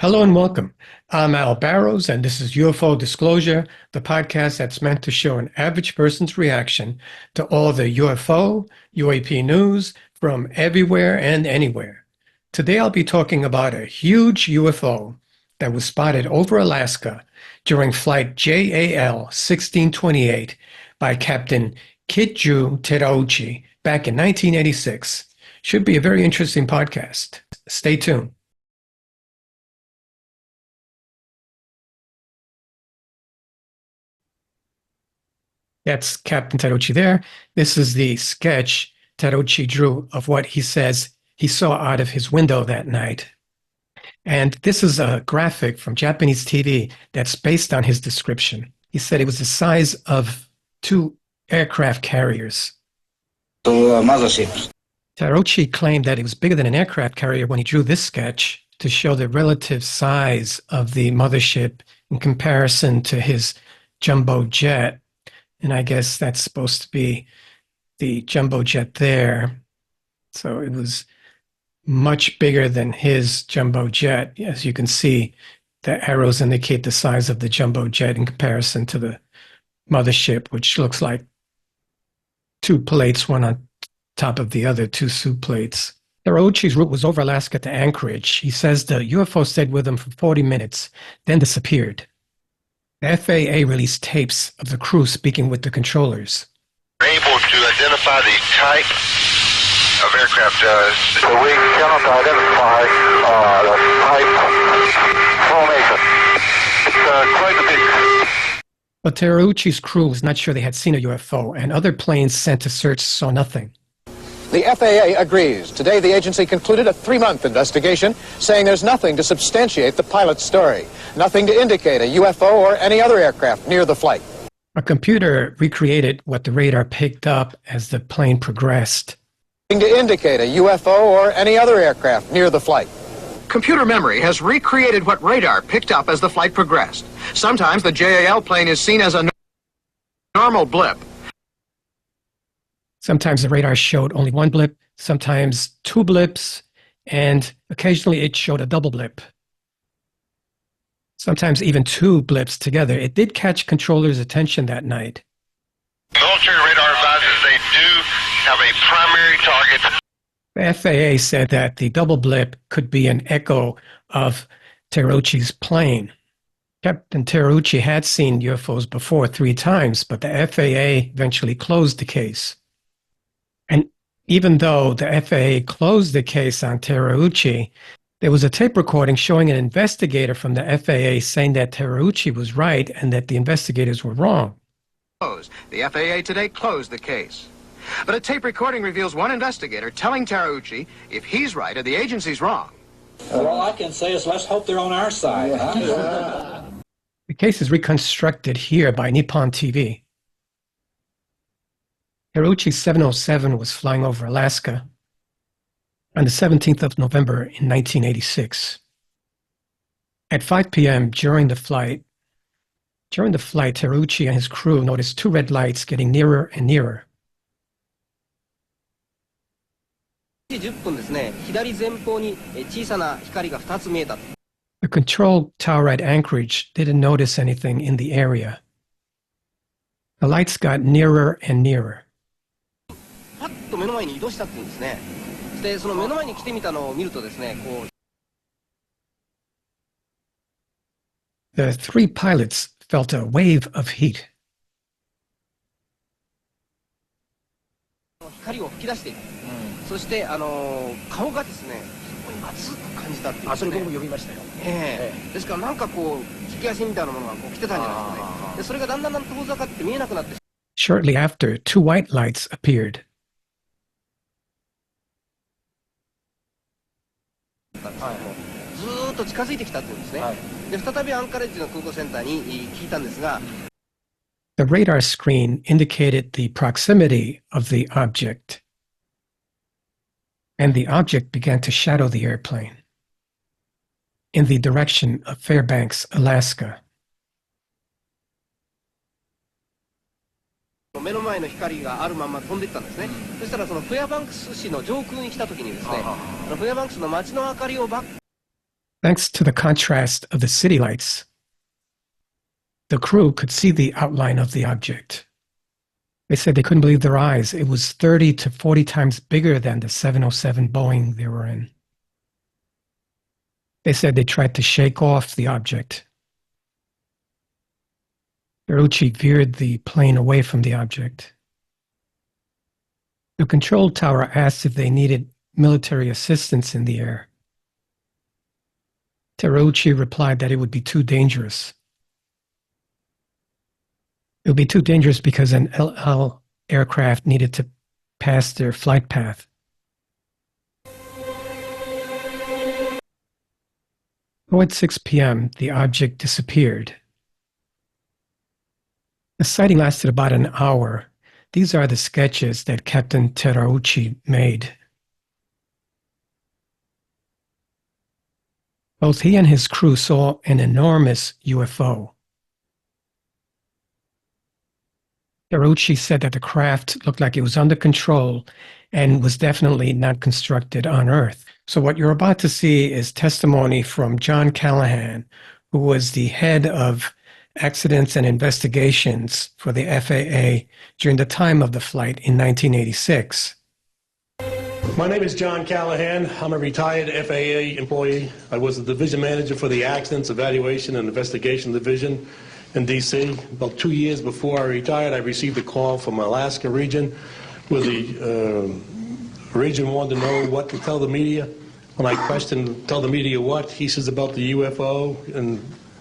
Hello and welcome. I'm Al Barrows, and this is UFO Disclosure, the podcast that's meant to show an average person's reaction to all the UFO, UAP news from everywhere and anywhere. Today I'll be talking about a huge UFO that was spotted over Alaska during flight JAL 1628 by Captain Kenju Terauchi back in 1986. Should be a very interesting podcast. Stay tuned. That's Captain Terauchi there. This is the sketch Terauchi drew of what he says he saw out of his window that night. And this is a graphic from Japanese TV that's based on his description. He said it was the size of two aircraft carriers. Motherships. Terauchi claimed that it was bigger than an aircraft carrier when he drew this sketch to show the relative size of the mothership in comparison to his jumbo jet. And I guess that's supposed to be the jumbo jet there. So it was much bigger than his jumbo jet. As you can see, the arrows indicate the size of the jumbo jet in comparison to the mothership, which looks like two plates, one on top of the other, two soup plates. Terauchi's route was over Alaska to Anchorage. He says the UFO stayed with him for 40 minutes, then disappeared. The FAA released tapes of the crew speaking with the controllers. We're able to identify the type of aircraft. So we cannot identify the type formation. It's quite a big. But Terauchi's crew was not sure they had seen a UFO, and other planes sent to search saw nothing. The FAA agrees. Today, the agency concluded a 3-month investigation, saying there's nothing to substantiate the pilot's story, nothing to indicate a UFO or any other aircraft near the flight. A computer recreated what the radar picked up as the plane progressed. Nothing to indicate a UFO or any other aircraft near the flight. Computer memory has recreated what radar picked up as the flight progressed. Sometimes the JAL plane is seen as a normal blip. Sometimes the radar showed only one blip, sometimes two blips, and occasionally it showed a double blip. Sometimes even two blips together. It did catch controllers' attention that night. Military radar advises they do have a primary target. The FAA said that the double blip could be an echo of Terauchi's plane. Captain Terauchi had seen UFOs before 3 times, but the FAA eventually closed the case. And even though the FAA closed the case on Terauchi, there was a tape recording showing an investigator from the FAA saying that Terauchi was right and that the investigators were wrong. The FAA today closed the case. But a tape recording reveals one investigator telling Terauchi if he's right or the agency's wrong. All I can say is let's hope they're on our side. Huh? The case is reconstructed here by Nippon TV. Terauchi 707 was flying over Alaska on the 17th of November in 1986. At 5 p.m. during the flight, Terauchi and his crew noticed 2 red lights getting nearer and nearer. The control tower at Anchorage didn't notice anything in the area. The lights got nearer and nearer. The 3 pilots felt a wave of heat. Shortly after, 2 white lights appeared. The radar screen indicated the proximity of the object, and the object began to shadow the airplane in the direction of Fairbanks, Alaska. 目の前の光があるまま飛んでいったんですね。そしたらそのフェアバンクス市の上空に来た時にですね、フェアバンクスの街の明かりをバック Thanks to the contrast of the city lights, the crew could see the outline of the object. They said they couldn't believe their eyes. It was 30 to 40 times bigger than the 707 Boeing they were in. They said they tried to shake off the object. Terauchi veered the plane away from the object. The control tower asked if they needed military assistance in the air. Terauchi replied that it would be too dangerous. It would be too dangerous because an El aircraft needed to pass their flight path. At 6 p.m., the object disappeared. The sighting lasted about an hour. These are the sketches that Captain Terauchi made. Both he and his crew saw an enormous UFO. Terauchi said that the craft looked like it was under control and was definitely not constructed on Earth. So what you're about to see is testimony from John Callahan, who was the head of accidents and investigations for the FAA during the time of the flight in 1986. My name is John Callahan. I'm a retired FAA employee. I was the division manager for the Accidents, Evaluation, and Investigation Division in D.C. About 2 years before I retired, I received a call from Alaska region where the region wanted to know what to tell the media. When I questioned, tell the media what, he says about the UFO, and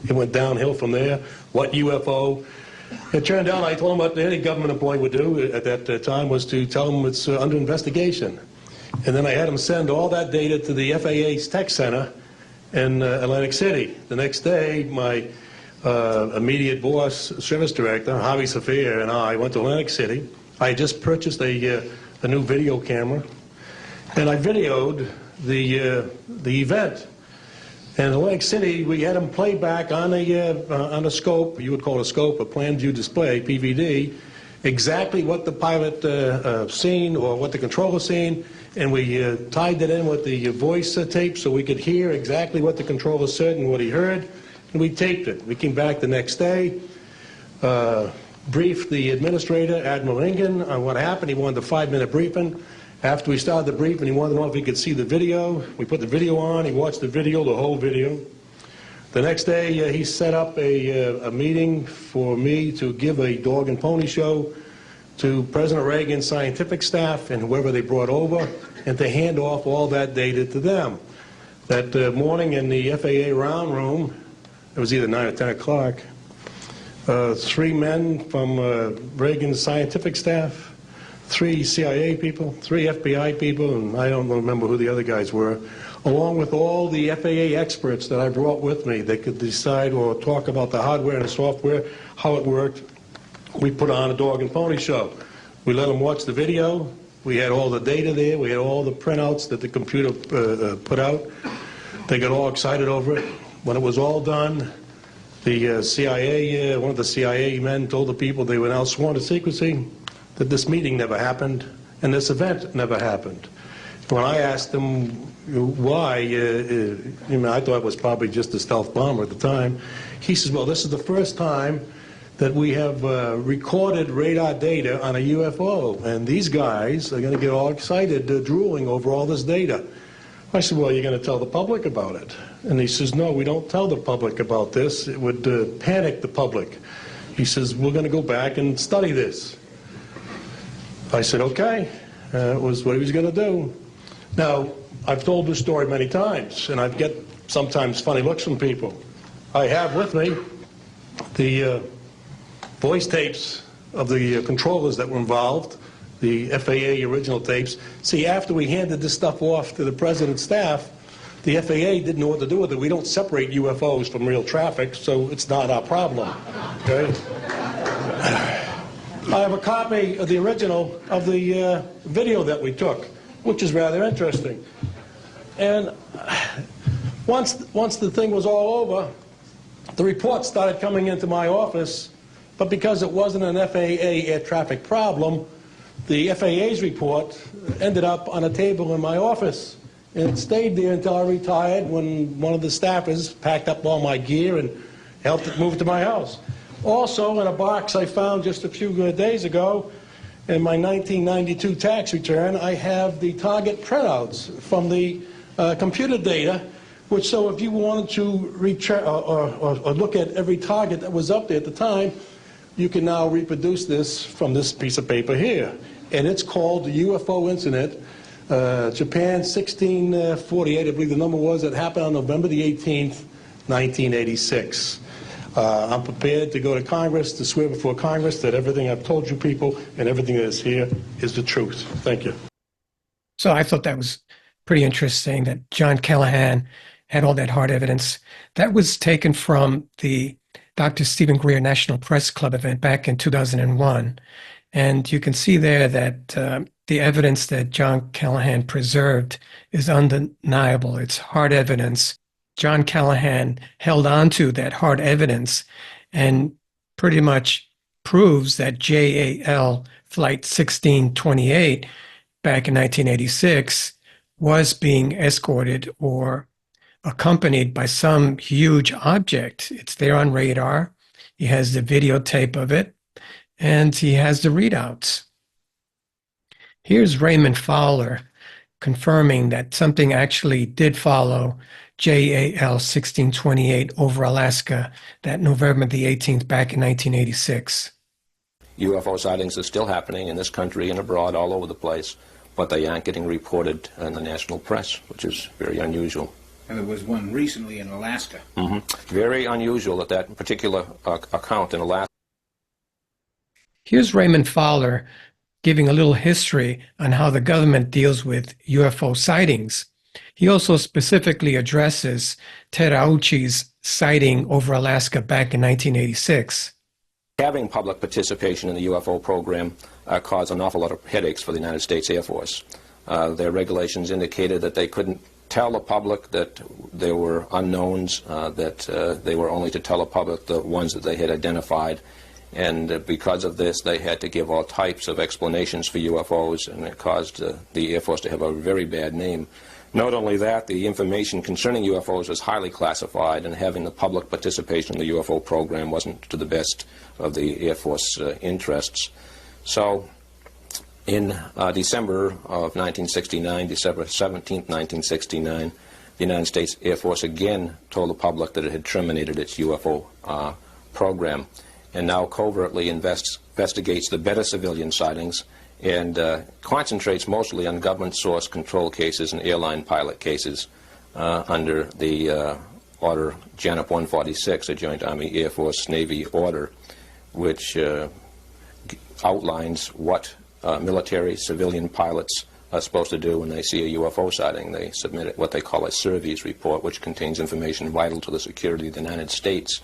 it went downhill from there. What UFO? It turned out I told him what any government employee would do at that time was to tell him it's under investigation. And then I had him send all that data to the FAA's tech center in Atlantic City. The next day, my immediate boss, service director, Javi Safir, and I went to Atlantic City. I had just purchased a new video camera, and I videoed the event. And in Atlantic City, we had them play back on a scope, you would call it a scope, a plan view display, PVD, exactly what the pilot seen or what the controller seen, and we tied that in with the voice tape so we could hear exactly what the controller said and what he heard, and we taped it. We came back the next day, briefed the administrator, Admiral Ingen, on what happened. He wanted a 5-minute briefing. After we started the briefing, he wanted to know if he could see the video. We put the video on. He watched the video, the whole video. The next day, he set up a meeting for me to give a dog and pony show to President Reagan's scientific staff and whoever they brought over, and to hand off all that data to them. That morning in the FAA round room, it was either 9 or 10 o'clock, 3 men from Reagan's scientific staff, 3 CIA people, 3 FBI people, and I don't remember who the other guys were, along with all the FAA experts that I brought with me that could decide or talk about the hardware and the software, how it worked. We put on a dog and pony show. We let them watch the video. We had all the data there. We had all the printouts that the computer put out. They got all excited over it. When it was all done, the CIA, one of the CIA men told the people they were now sworn to secrecy, that this meeting never happened and this event never happened. When I asked him why, I thought it was probably just a stealth bomber at the time, he says, well, this is the first time that we have recorded radar data on a UFO, and these guys are going to get all excited, drooling over all this data. I said, well, you're going to tell the public about it? And he says, no, we don't tell the public about this. It would panic the public. He says, we're going to go back and study this. I said, okay. It was what he was going to do. Now, I've told this story many times, and I get sometimes funny looks from people. I have with me the voice tapes of the controllers that were involved, the FAA original tapes. See, after we handed this stuff off to the president's staff, the FAA didn't know what to do with it. We don't separate UFOs from real traffic, so it's not our problem. Okay? I have a copy of the original of the video that we took, which is rather interesting. And once the thing was all over, the reports started coming into my office, but because it wasn't an FAA air traffic problem, the FAA's report ended up on a table in my office. and stayed there until I retired, when one of the staffers packed up all my gear and helped it move to my house. Also, in a box I found just a few days ago, in my 1992 tax return, I have the target printouts from the computer data, which, so if you wanted to or look at every target that was up there at the time, you can now reproduce this from this piece of paper here. And it's called the UFO Incident, Japan 1648, I believe the number was, that happened on November the 18th, 1986. I'm prepared to go to Congress, to swear before Congress that everything I've told you people and everything that is here is the truth. Thank you. So I thought that was pretty interesting that John Callahan had all that hard evidence. That was taken from the Dr. Stephen Greer National Press Club event back in 2001. And you can see there that the evidence that John Callahan preserved is undeniable. It's hard evidence. John Callahan held on to that hard evidence and pretty much proves that JAL Flight 1628 back in 1986 was being escorted or accompanied by some huge object. It's there on radar. He has the videotape of it, and he has the readouts. Here's Raymond Fowler confirming that something actually did follow JAL 1628 over Alaska that November the 18th back in 1986. UFO sightings are still happening in this country and abroad all over the place, but they aren't getting reported in the national press, which is very unusual. And there was one recently in Alaska. Very unusual that particular account in Alaska. Here's Raymond Fowler giving a little history on how the government deals with UFO sightings. He also specifically addresses Terauchi's sighting over Alaska back in 1986. Having public participation in the UFO program caused an awful lot of headaches for the United States Air Force. Their regulations indicated that they couldn't tell the public that there were unknowns, that they were only to tell the public the ones that they had identified. And because of this, they had to give all types of explanations for UFOs, and it caused the Air Force to have a very bad name. Not only that, the information concerning UFOs was highly classified, and having the public participation in the UFO program wasn't to the best of the Air Force interests. So in December of 1969, December 17th, 1969, the United States Air Force again told the public that it had terminated its UFO program, and now covertly investigates the better civilian sightings and concentrates mostly on government source control cases and airline pilot cases under the order JANIP 146, a Joint Army Air Force Navy order, which outlines what military civilian pilots are supposed to do when they see a UFO sighting. They submit what they call a service report, which contains information vital to the security of the United States.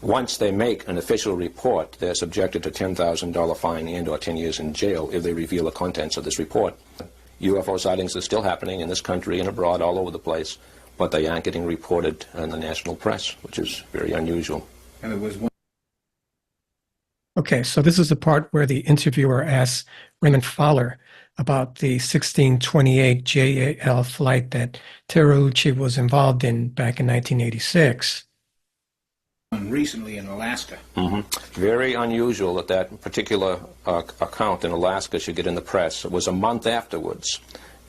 Once they make an official report, they're subjected to $10,000 fine and or 10 years in jail if they reveal the contents of this report. UFO sightings are still happening in this country and abroad all over the place, but they aren't getting reported in the national press, which is very unusual. And there was one. Okay, so this is the part where the interviewer asks Raymond Fowler about the 1628 JAL flight that Terauchi was involved in back in 1986. Recently in Alaska. Very unusual that particular account in Alaska should get in the press. It was a month afterwards.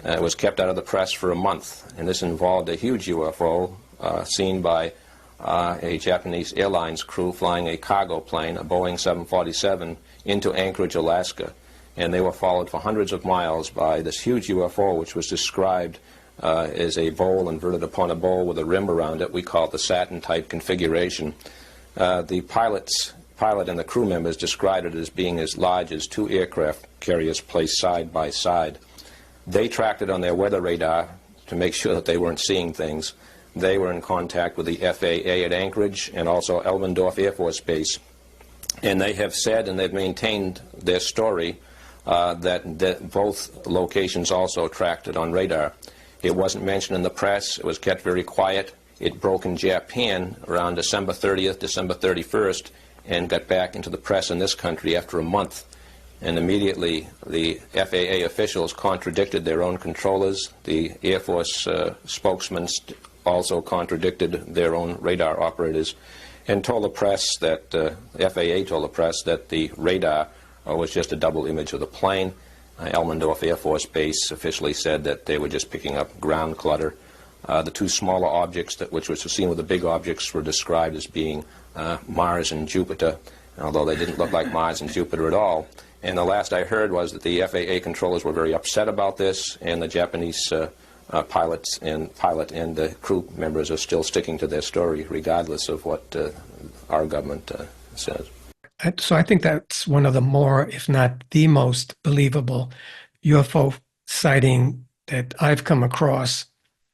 It was kept out of the press for a month, and this involved a huge UFO seen by a Japanese Airlines crew flying a cargo plane, a Boeing 747, into Anchorage, Alaska. And they were followed for hundreds of miles by this huge UFO, which was described as a bowl inverted upon a bowl with a rim around it. We call it the Saturn-type configuration. The pilot and the crew members described it as being as large as 2 aircraft carriers placed side by side. They tracked it on their weather radar to make sure that they weren't seeing things. They were in contact with the FAA at Anchorage and also Elmendorf Air Force Base. And they have said, and they've maintained their story, that both locations also tracked it on radar. It wasn't mentioned in the press. It was kept very quiet. It broke in Japan around December 30th, December 31st, and got back into the press in this country after a month. and immediately the FAA officials contradicted their own controllers. The Air Force spokesman also contradicted their own radar operators and told the press that, FAA told the press that the radar was just a double image of the plane. Elmendorf Air Force Base officially said that they were just picking up ground clutter. The two smaller objects, which were seen with the big objects, were described as being Mars and Jupiter, although they didn't look like Mars and Jupiter at all. And the last I heard was that the FAA controllers were very upset about this, and the Japanese pilot and the crew members are still sticking to their story, regardless of what our government says. So I think that's one of the more, if not the most believable UFO sighting that I've come across.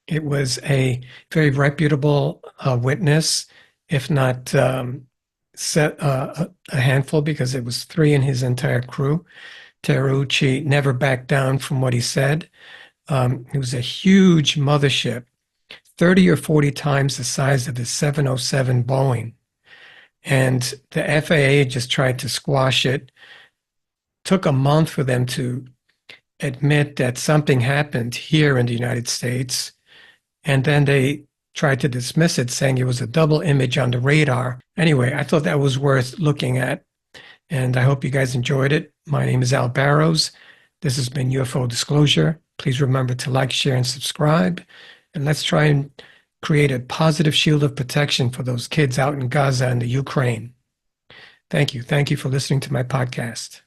It was a very reputable witness, if not a handful, because it was 3 in his entire crew. Terauchi never backed down from what he said. It was a huge mothership, 30 or 40 times the size of the 707 Boeing. And the FAA just tried to squash it. Took a month for them to admit that something happened here in the United States. And then they tried to dismiss it, saying it was a double image on the radar. Anyway, I thought that was worth looking at. And I hope you guys enjoyed it. My name is Al Barrows. This has been UFO Disclosure. Please remember to like, share, and subscribe. And let's try and create a positive shield of protection for those kids out in Gaza and the Ukraine. Thank you. Thank you for listening to my podcast.